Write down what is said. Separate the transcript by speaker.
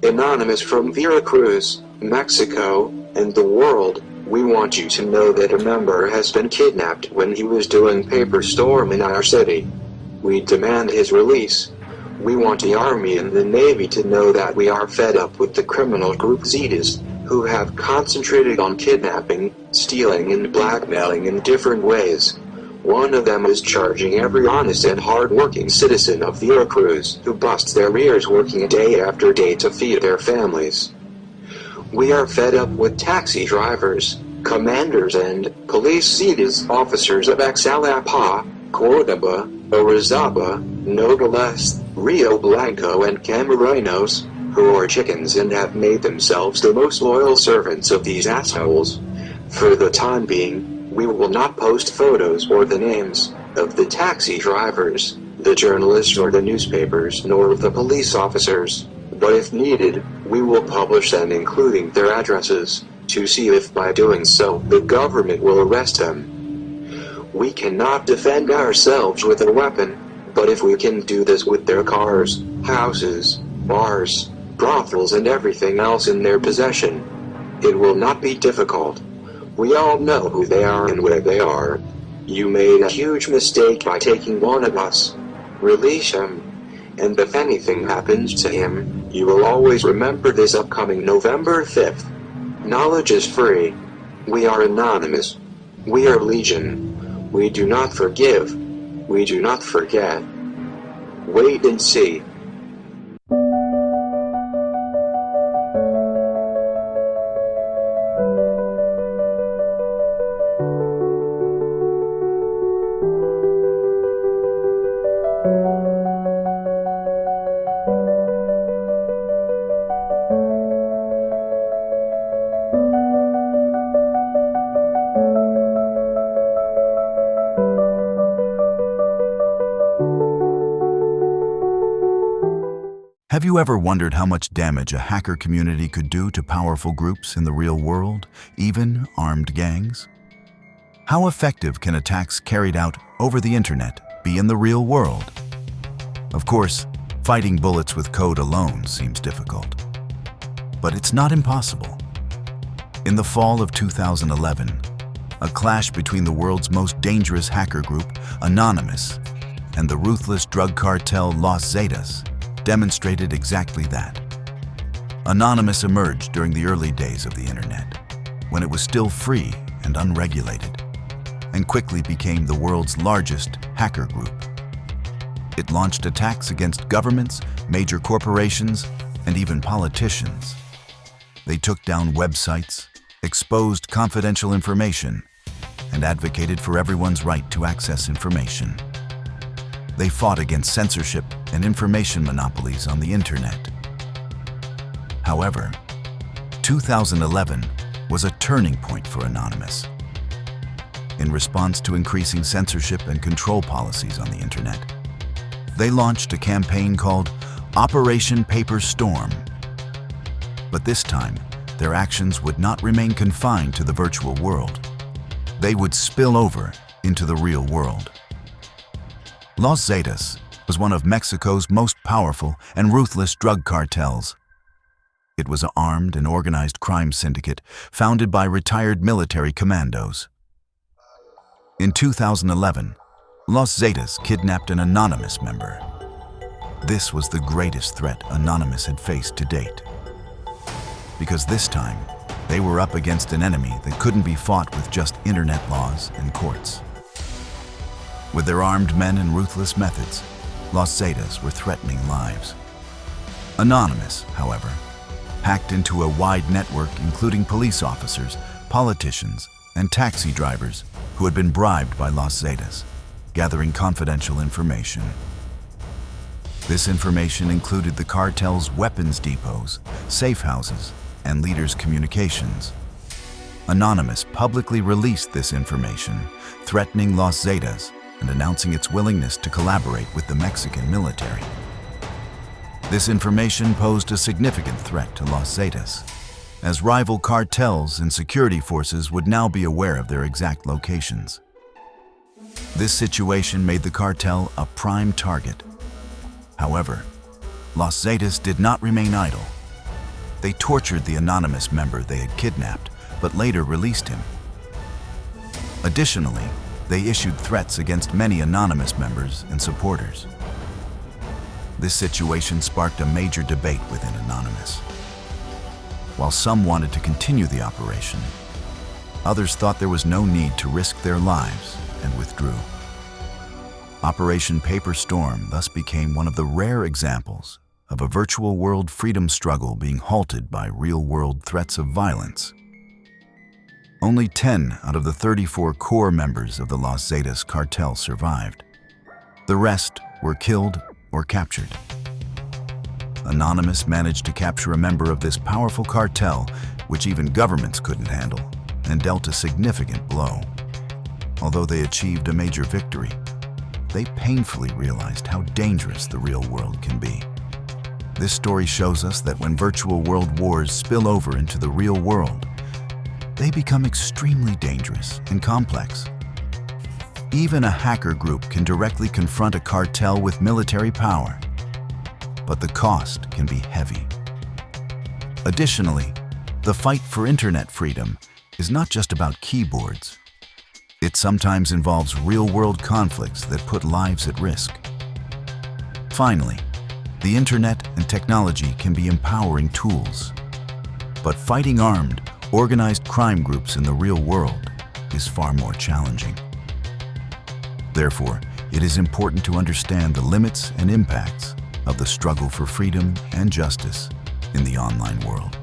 Speaker 1: Anonymous from Veracruz, Mexico, and the world, we want you to know that a member has been kidnapped when he was doing paper storm in our city. We demand his release. We want the Army and the Navy to know that we are fed up with the criminal group Zetas, who have concentrated on kidnapping, stealing and blackmailing in different ways. One of them is charging every honest and hard-working citizen of Veracruz who busts their ears working day after day to feed their families. We are fed up with taxi drivers, commanders and police Zetas officers of Xalapa, Cordoba, Orizaba, Nogales, Rio Blanco and Camarones, who are chickens and have made themselves the most loyal servants of these assholes. For the time being, we will not post photos or the names of the taxi drivers, the journalists or the newspapers nor of the police officers, but if needed, we will publish them including their addresses, to see if by doing so the government will arrest them. We cannot defend ourselves with a weapon, but if we can do this with their cars, houses, bars, brothels and everything else in their possession, it will not be difficult. We all know who they are and where they are. You made a huge mistake by taking one of us. Release him. And if anything happens to him, you will always remember this upcoming November 5th. Knowledge is free. We are anonymous. We are legion. We do not forgive. We do not forget. Wait and see.
Speaker 2: Have you ever wondered how much damage a hacker community could do to powerful groups in the real world, even armed gangs? How effective can attacks carried out over the internet be in the real world? Of course, fighting bullets with code alone seems difficult. But it's not impossible. In the fall of 2011, a clash between the world's most dangerous hacker group, Anonymous, and the ruthless drug cartel Los Zetas demonstrated exactly that. Anonymous emerged during the early days of the internet, when it was still free and unregulated, and quickly became the world's largest hacker group. It launched attacks against governments, major corporations, and even politicians. They took down websites, exposed confidential information, and advocated for everyone's right to access information. They fought against censorship and information monopolies on the internet. However, 2011 was a turning point for Anonymous. In response to increasing censorship and control policies on the internet, they launched a campaign called Operation Paper Storm. But this time, their actions would not remain confined to the virtual world. They would spill over into the real world. Los Zetas was one of Mexico's most powerful and ruthless drug cartels. It was an armed and organized crime syndicate founded by retired military commandos. In 2011, Los Zetas kidnapped an Anonymous member. This was the greatest threat Anonymous had faced to date. Because this time, they were up against an enemy that couldn't be fought with just internet laws and courts. With their armed men and ruthless methods, Los Zetas were threatening lives. Anonymous, however, hacked into a wide network including police officers, politicians, and taxi drivers who had been bribed by Los Zetas, gathering confidential information. This information included the cartel's weapons depots, safe houses, and leaders' communications. Anonymous publicly released this information, threatening Los Zetas and announcing its willingness to collaborate with the Mexican military. This information posed a significant threat to Los Zetas, as rival cartels and security forces would now be aware of their exact locations. This situation made the cartel a prime target. However, Los Zetas did not remain idle. They tortured the anonymous member they had kidnapped, but later released him. Additionally, they issued threats against many anonymous members and supporters. This situation sparked a major debate within Anonymous. While some wanted to continue the operation, others thought there was no need to risk their lives and withdrew. Operation Paper Storm thus became one of the rare examples of a virtual world freedom struggle being halted by real-world threats of violence. Only 10 out of the 34 core members of the Los Zetas cartel survived. The rest were killed or captured. Anonymous managed to capture a member of this powerful cartel, which even governments couldn't handle, and dealt a significant blow. Although they achieved a major victory, they painfully realized how dangerous the real world can be. This story shows us that when virtual world wars spill over into the real world, they become extremely dangerous and complex. Even a hacker group can directly confront a cartel with military power, but the cost can be heavy. Additionally, the fight for internet freedom is not just about keyboards. It sometimes involves real-world conflicts that put lives at risk. Finally, the internet and technology can be empowering tools, but fighting armed, organized crime groups in the real world is far more challenging. Therefore, it is important to understand the limits and impacts of the struggle for freedom and justice in the online world.